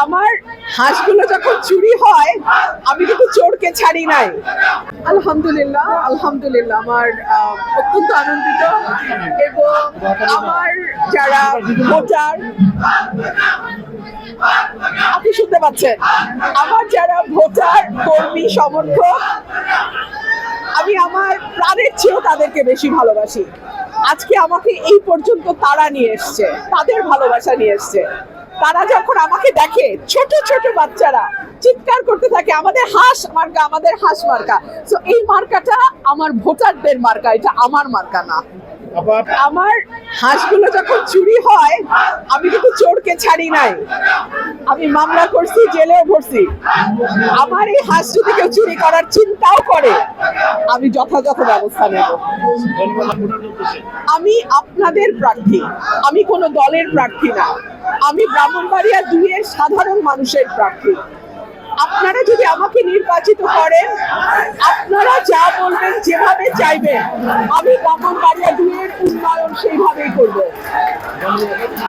আমার হাঁসগুলো যখন চুরি হয় আমি কিন্তু চোরকে ছাড়ি নাই। আলহামদুলিল্লাহ আলহামদুলিল্লাহ আমার অত্যন্ত আনন্দিত, এবং আমার যারা ভোটার, আপনি শুনতে পাচ্ছেন, আমার যারা ভোটার কর্মী সমর্থক, আমি আমার প্রাণের চেয়েও তাদেরকে বেশি ভালোবাসি। আজকে আমাকে এই পর্যন্ত তারা নিয়ে এসছে, তাদের ভালোবাসা নিয়ে এসছে। তারা যখন আমাকে দেখে, ছোট ছোট বাচ্চারা চিৎকার করতে থাকে, আমাদের হাঁস মার্কা, আমাদের হাঁস মার্কা। তো এই মার্কাটা আমার ভোটারদের মার্কা, এটা আমার মার্কা না। আমার হাঁসগুলো যখন চুরি হয় আমি কিন্তু চোরকে ছাড়ি নাই, আমি মামলা করছি, জেলেও ভরছি। আমার এই হাঁস যদি কেউ চুরি করার চিন্তাও করে আমি যথাযথ ব্যবস্থা নেব। আমি আপনাদের প্রার্থী, আমি কোনো দলের প্রার্থী না, আমি ব্রাহ্মণবাড়িয়া 2 এর সাধারণ মানুষের প্রার্থী। আপনারা যদি আমাকে নির্বাচিত করেন, আপনারা যা বলবেন, যেভাবে চাইবেন, আমি ব্রাহ্মণবাড়িয়া 2 এর উন্নয়ন সেইভাবেই করব।